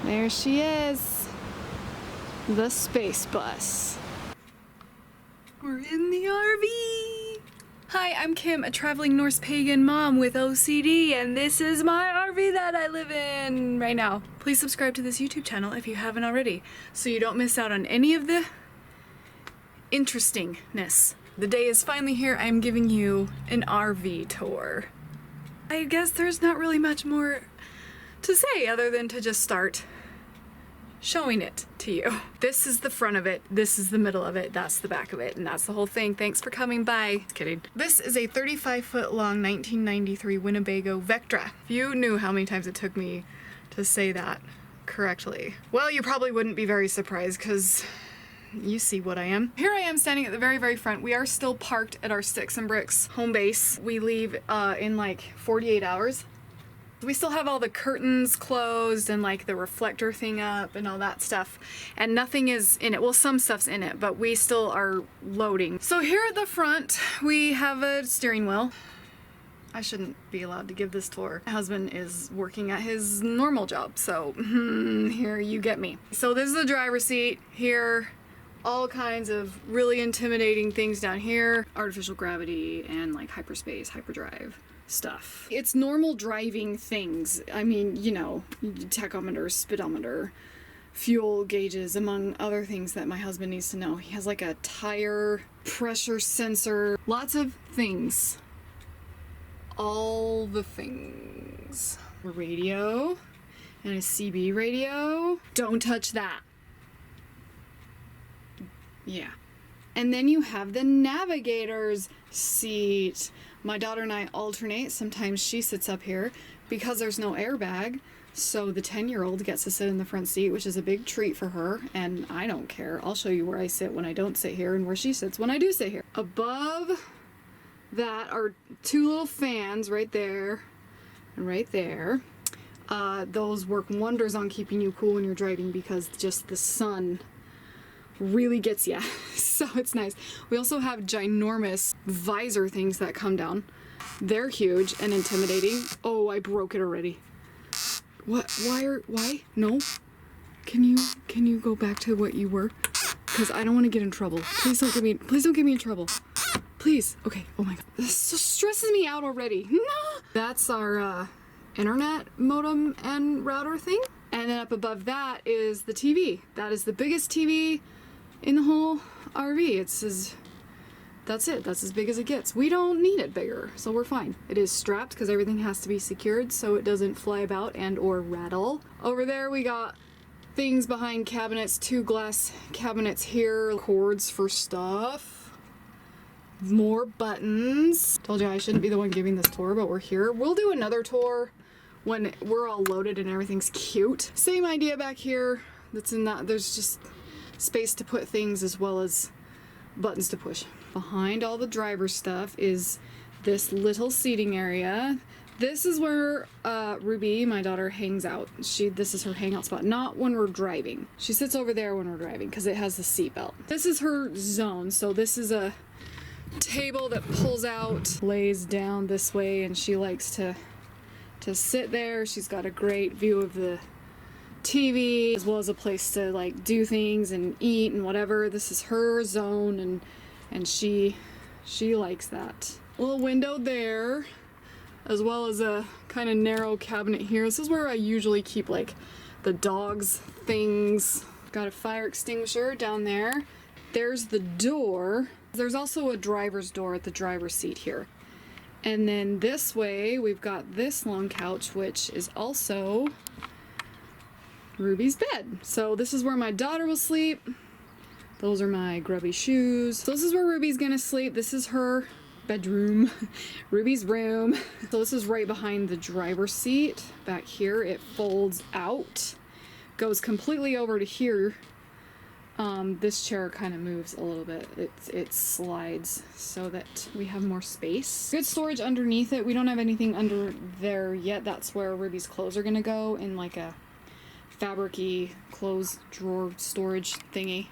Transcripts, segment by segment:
There she is. The space bus. We're in the RV. Hi, I'm Kim, a traveling Norse pagan mom with OCD, and this is my RV that I live in right now. Please subscribe to this YouTube channel if you haven't already, so you don't miss out on any of the interestingness. The day is finally here. I'm giving you an RV tour. I guess there's not really much more to say other than to just start showing it to you. This is the front of it, this is the middle of it, that's the back of it, and that's the whole thing. Thanks for coming by. Just kidding. This is a 35-foot long 1993 Winnebago Vectra. If you knew how many times it took me to say that correctly, well, you probably wouldn't be very surprised, because you see what I am. Here I am standing at the very, very front. We are still parked at our Sticks and Bricks home base. We leave in like 48 hours. We still have all the curtains closed and like the reflector thing up and all that stuff, and nothing is in it. Well, some stuff's in it, but we still are loading. So here at the front we have a steering wheel. I shouldn't be allowed to give this tour. My husband is working at his normal job, so here you get me. So this is the driver's seat. Here, all kinds of really intimidating things down here. Artificial gravity and like hyperspace, hyperdrive stuff. It's normal driving things. I mean, you know, tachometer, speedometer, fuel gauges, among other things that my husband needs to know. He has like a tire pressure sensor, lots of things. All the things. A radio and a CB radio. Don't touch that. Yeah. And then you have the navigator's seat. My daughter and I alternate. Sometimes she sits up here because there's no airbag. So the 10-year-old gets to sit in the front seat, which is a big treat for her. And I don't care. I'll show you where I sit when I don't sit here and where she sits when I do sit here. Above that are two little fans right there and right there. Those work wonders on keeping you cool when you're driving because just the sun really gets ya. So it's nice. We also have ginormous visor things that come down. They're huge and intimidating. Oh, I broke it already. What? Why? No. Can you go back to what you were? Because I don't want to get in trouble. Please don't get me in trouble. Please. Okay. Oh my god. This just stresses me out already. No. That's our internet modem and router thing. And then up above that is the TV. That is the biggest TV in the whole RV. That's it. That's as big as it gets. We don't need it bigger, so we're fine. It is strapped because everything has to be secured so it doesn't fly about and or rattle. Over there we got things behind cabinets, two glass cabinets here, cords for stuff, more buttons. Told you I shouldn't be the one giving this tour, but we're here. We'll do another tour when we're all loaded and everything's cute. Same idea back here. That's in that. There's just space to put things as well as buttons to push. Behind all the driver stuff is this little seating area. This is where Ruby, my daughter, hangs out. This is her hangout spot, not when we're driving. She sits over there when we're driving because it has the seat belt. This is her zone. So this is a table that pulls out, lays down this way, and she likes to sit there. She's got a great view of the TV as well as a place to like do things and eat and whatever. This is her zone, and she likes that. A little window there, as well as a kind of narrow cabinet here. This is where I usually keep like the dogs things. Got a fire extinguisher down there. There's the door. There's also a driver's door at the driver's seat here. And then this way we've got this long couch, which is also Ruby's bed. So this is where my daughter will sleep. Those are my grubby shoes. So this is where Ruby's gonna sleep. This is her bedroom, Ruby's room. So this is right behind the driver's seat. Back here it folds out, goes completely over to here. This chair kind of moves a little bit. It slides so that we have more space. Good storage underneath it. We don't have anything under there yet. That's where Ruby's clothes are gonna go, in like a fabric-y clothes drawer storage thingy.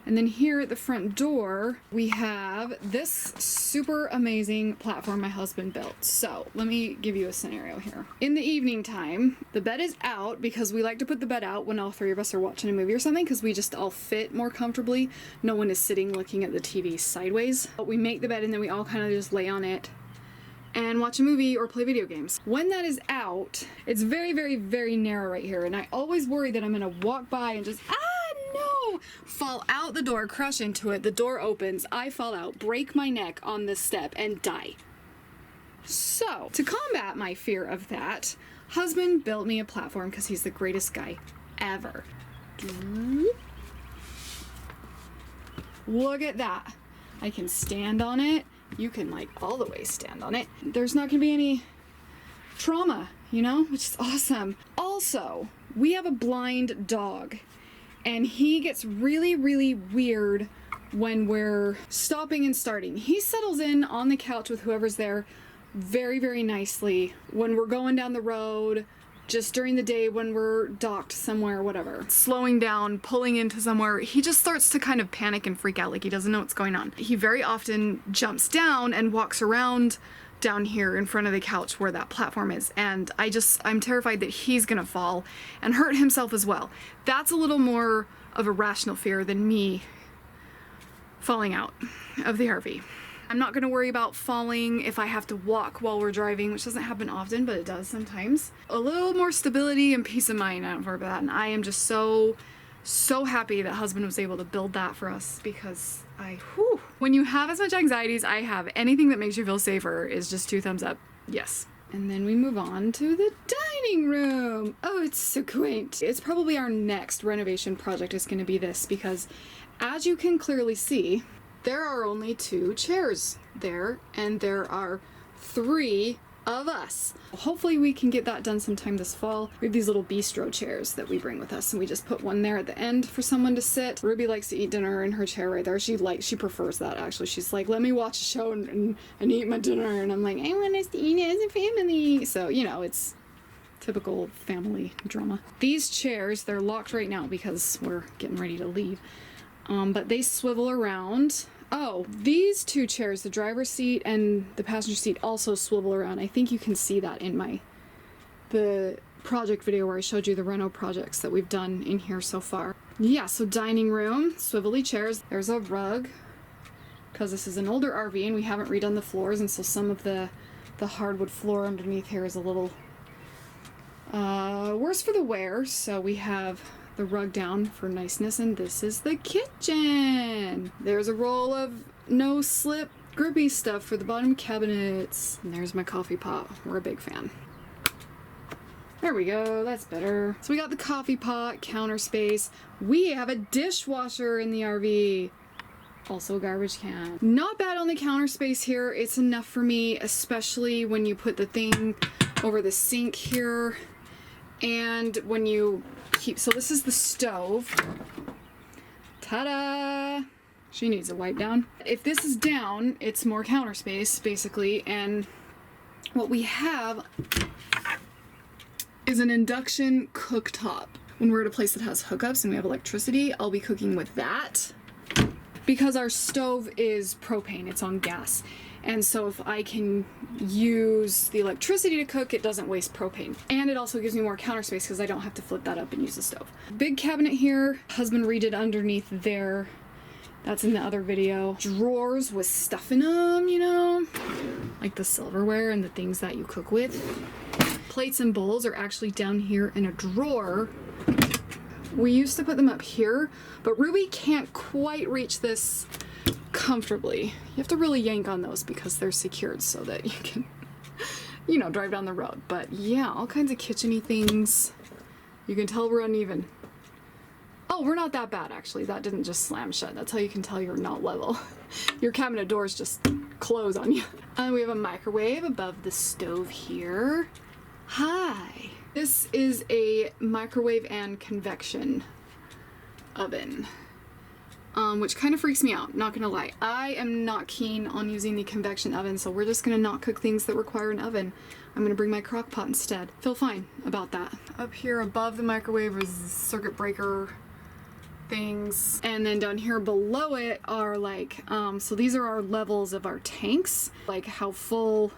And then here at the front door, we have this super amazing platform my husband built. So let me give you a scenario here. In the evening time, the bed is out because we like to put the bed out when all three of us are watching a movie or something because we just all fit more comfortably. No one is sitting looking at the TV sideways. But we make the bed and then we all kind of just lay on it and watch a movie or play video games. When that is out, it's very, very, very narrow right here. And I always worry that I'm gonna walk by and just, no, fall out the door, crush into it, the door opens, I fall out, break my neck on this step, and die. So, to combat my fear of that, husband built me a platform because he's the greatest guy ever. Look at that. I can stand on it. You can like all the way stand on it. There's not gonna be any trauma, you know, which is awesome. Also, we have a blind dog. And he gets really, really weird when we're stopping and starting. He settles in on the couch with whoever's there very, very nicely when we're going down the road, just during the day when we're docked somewhere, whatever. Slowing down, pulling into somewhere, he just starts to kind of panic and freak out like he doesn't know what's going on. He very often jumps down and walks around down here in front of the couch where that platform is, and I'm terrified that he's gonna fall and hurt himself as well. That's a little more of a rational fear than me falling out of the RV. I'm not gonna worry about falling if I have to walk while we're driving, which doesn't happen often, but it does sometimes. A little more stability and peace of mind, I don't worry about that, and I am just so happy that husband was able to build that for us because when you have as much anxiety as I have, anything that makes you feel safer is just 2 thumbs up. Yes. And then we move on to the dining room. Oh, it's so quaint. It's probably our next renovation project is going to be this because as you can clearly see, there are only 2 chairs there and there are 3 of us. Hopefully we can get that done sometime this fall. We have these little bistro chairs that we bring with us and we just put one there at the end for someone to sit. Ruby likes to eat dinner in her chair right there. She prefers that actually. She's like, let me watch a show and eat my dinner, and I'm like, I want us to eat as a family. So, you know, it's typical family drama. These chairs, they're locked right now because we're getting ready to leave. But they swivel around. Oh, these 2 chairs, the driver's seat and the passenger seat, also swivel around. I think you can see that in the project video where I showed you the reno projects that we've done in here so far. Yeah, so dining room, swivelly chairs. There's a rug, because this is an older RV and we haven't redone the floors, and so some of the hardwood floor underneath here is a little worse for the wear, so we have the rug down for niceness, and this is the kitchen. There's a roll of no slip grippy stuff for the bottom cabinets, and there's my coffee pot. We're a big fan. There we go, that's better. So we got the coffee pot, counter space. We have a dishwasher in the RV. Also a garbage can. Not bad on the counter space here. It's enough for me, especially when you put the thing over the sink here. And when you so this is the stove. Ta-da! She needs a wipe down. If this is down, it's more counter space, basically, and what we have is an induction cooktop. When we're at a place that has hookups and we have electricity, I'll be cooking with that. Because our stove is propane, it's on gas. And so if I can use the electricity to cook, it doesn't waste propane. And it also gives me more counter space because I don't have to flip that up and use the stove. Big cabinet here. Husband redid underneath there. That's in the other video. Drawers with stuff in them, you know? Like the silverware and the things that you cook with. Plates and bowls are actually down here in a drawer. We used to put them up here, but Ruby can't quite reach this comfortably. You have to really yank on those because they're secured so that you can, you know, drive down the road. But yeah, all kinds of kitchen-y things. You can tell we're uneven. Oh, we're not that bad actually. That didn't just slam shut. That's how you can tell you're not level. Your cabinet doors just close on you. And we have a microwave above the stove here. Hi. This is a microwave and convection oven. Which kind of freaks me out, not gonna lie. I am not keen on using the convection oven, so we're just gonna not cook things that require an oven. I'm gonna bring my crock pot instead. Feel fine about that. Up here above the microwave is a circuit breaker things. And then down here below it are like, so these are our levels of our tanks, like how full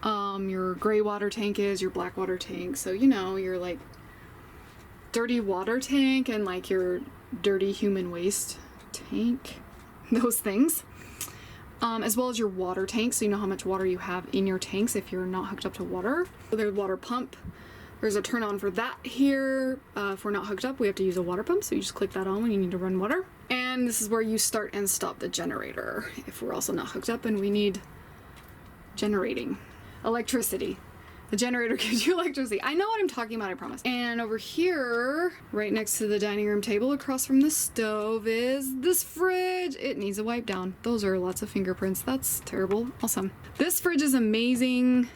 your gray water tank is, your black water tank. So, you know, your like dirty water tank and like your dirty human waste tank, those things. As well as your water tank, so you know how much water you have in your tanks if you're not hooked up to water. So there's a water pump. There's a turn on for that here. If we're not hooked up, we have to use a water pump, so you just click that on when you need to run water. And this is where you start and stop the generator if we're also not hooked up and we need generating electricity. The generator gives you electricity. I know what I'm talking about, I promise. And over here, right next to the dining room table, across from the stove, is this fridge. It needs a wipe down. Those are lots of fingerprints. That's terrible. Awesome. This fridge is amazing.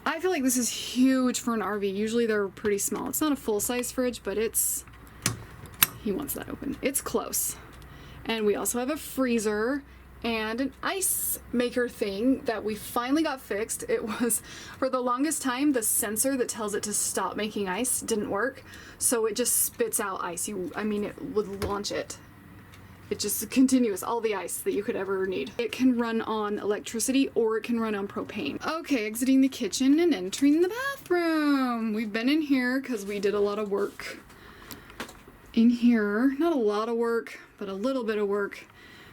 I feel like this is huge for an RV. Usually they're pretty small. It's not a full-size fridge, but it's... He wants that open. It's close. And we also have a freezer and an ice maker thing that we finally got fixed. It was, for the longest time, the sensor that tells it to stop making ice didn't work, so it just spits out ice. It would launch it. It just continues all the ice that you could ever need. It can run on electricity or it can run on propane. Okay, exiting the kitchen and entering the bathroom. We've been in here because we did a lot of work in here. Not a lot of work, but a little bit of work.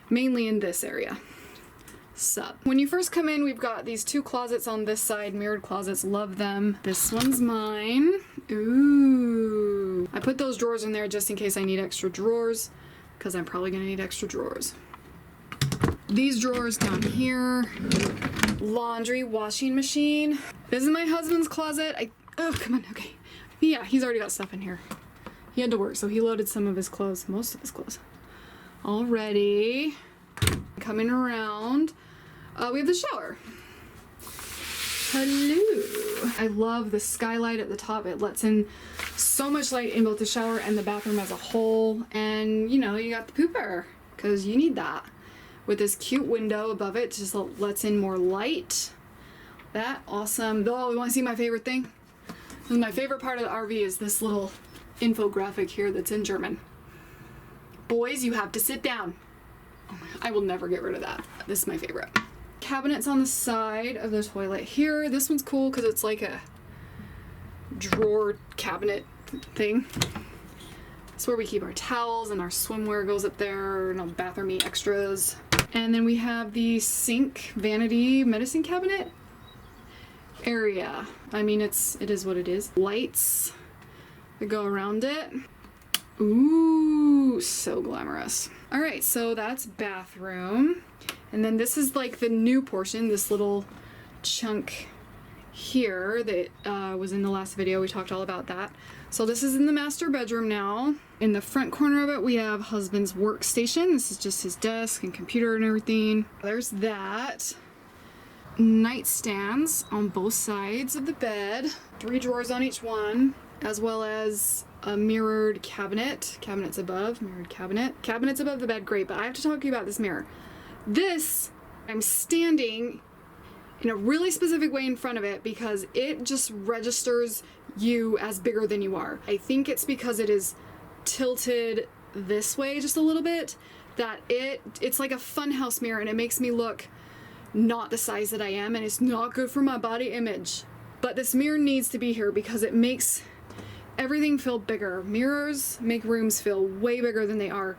Mainly in this area. Sup. When you first come in, we've got these two closets on this side, mirrored closets, love them. This one's mine. Ooh. I put those drawers in there just in case I need extra drawers, because I'm probably gonna need extra drawers. These drawers down here. Laundry, washing machine. This is my husband's closet. Oh, come on, okay. Yeah, he's already got stuff in here. He had to work, so he loaded some of his clothes, most of his clothes. Already coming around, we have the shower. Hello. I love the skylight at the top. It lets in so much light in both the shower and the bathroom as a whole. And you know, you got the pooper because you need that. With this cute window above it, just lets in more light. That awesome. Oh, you want to see my favorite thing? My favorite part of the RV is this little infographic here that's in German. Boys, you have to sit down. Oh my God, I will never get rid of that. This is my favorite. Cabinets on the side of the toilet here. This one's cool because it's like a drawer cabinet thing. It's where we keep our towels and our swimwear goes up there, and all bathroomy extras. And then we have the sink, vanity, medicine cabinet area. I mean, it is what it is. Lights that go around it. Ooh, so glamorous. All right, so that's bathroom. And then this is like the new portion, this little chunk here that was in the last video. We talked all about that. So this is in the master bedroom now. In the front corner of it, we have husband's workstation. This is just his desk and computer and everything. There's that. Nightstands on both sides of the bed. 3 drawers on each one, as well as a mirrored cabinet. Cabinets above, mirrored cabinet. Cabinets above the bed, great, but I have to talk to you about this mirror. This, I'm standing in a really specific way in front of it because it just registers you as bigger than you are. I think it's because it is tilted this way just a little bit, that it's like a funhouse mirror and it makes me look not the size that I am, and it's not good for my body image. But this mirror needs to be here because it makes everything feel bigger. Mirrors make rooms feel way bigger than they are,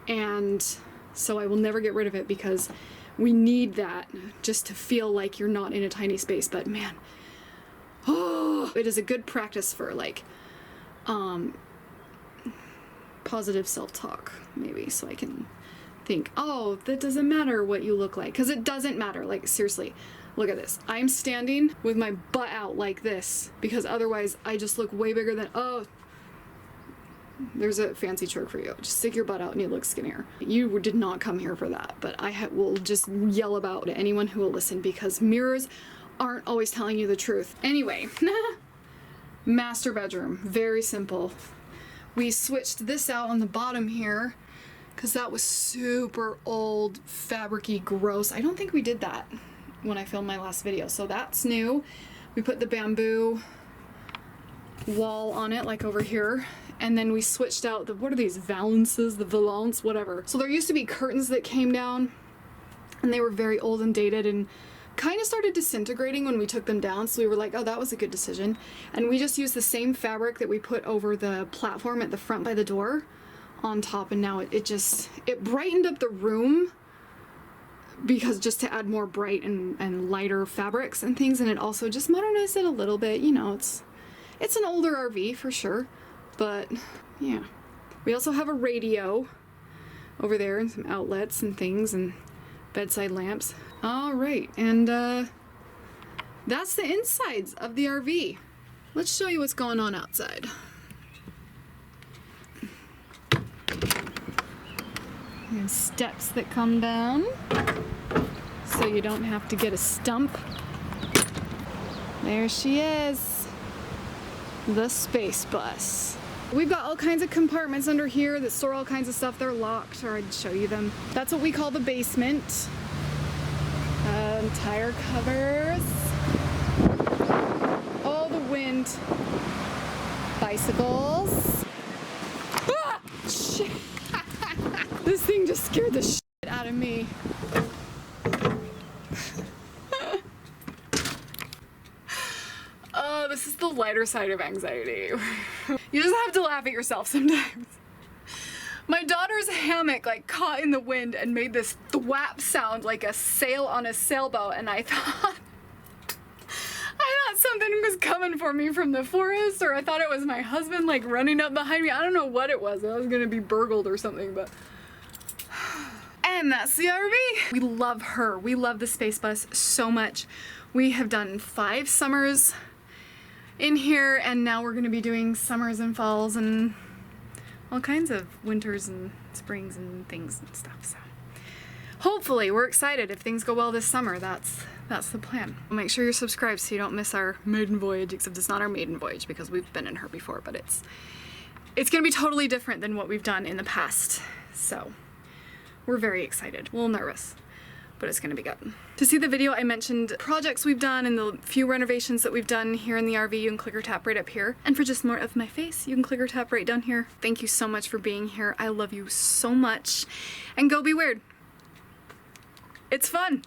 and so I will never get rid of it because we need that just to feel like you're not in a tiny space. But man, oh, it is a good practice for like positive self-talk, maybe, so I can think, oh, that doesn't matter what you look like, because it doesn't matter. Like, seriously, look at this. I'm standing with my butt out like this because otherwise I just look way bigger than, oh, there's a fancy trick for you. Just stick your butt out and you look skinnier. You did not come here for that, but I will just yell about anyone who will listen because mirrors aren't always telling you the truth. Anyway, master bedroom, very simple. We switched this out on the bottom here because that was super old, fabric-y, gross. I don't think we did that when I filmed my last video, so that's new. We put the bamboo wall on it, like over here. And then we switched out the, what are these, valances, the valance, whatever. So there used to be curtains that came down, and they were very old and dated and kind of started disintegrating when we took them down. So we were like, oh, that was a good decision. And we just used the same fabric that we put over the platform at the front by the door on top, and now it brightened up the room, because just to add more bright and lighter fabrics and things, and it also just modernized it a little bit. You know, it's an older RV for sure, but yeah. We also have a radio over there and some outlets and things and bedside lamps. All right, and that's the insides of the RV. Let's show you what's going on outside. And steps that come down, so you don't have to get a stump. There she is, the space bus. We've got all kinds of compartments under here that store all kinds of stuff. They're locked, or I'd show you them. That's what we call the basement. Tire covers. Oh, the wind. Bicycles. Ah! Shit. This thing just scared the shit out of me. Oh, this is the lighter side of anxiety. You just have to laugh at yourself sometimes. My daughter's hammock like caught in the wind and made this thwap sound like a sail on a sailboat, and I thought something was coming for me from the forest, or I thought it was my husband like running up behind me. I don't know what it was. I was gonna be burgled or something, but... And that's the RV. We love her. We love the space bus so much. We have done 5 summers in here, and now we're gonna be doing summers and falls and all kinds of winters and springs and things and stuff. So hopefully, we're excited. If things go well this summer, that's the plan. Make sure you're subscribed so you don't miss our maiden voyage, except it's not our maiden voyage because we've been in her before, but it's gonna be totally different than what we've done in the past. So we're very excited. A little nervous, but it's gonna be good. To see the video, I mentioned projects we've done and the few renovations that we've done here in the RV. You can click or tap right up here. And for just more of my face, you can click or tap right down here. Thank you so much for being here. I love you so much. And go be weird. It's fun.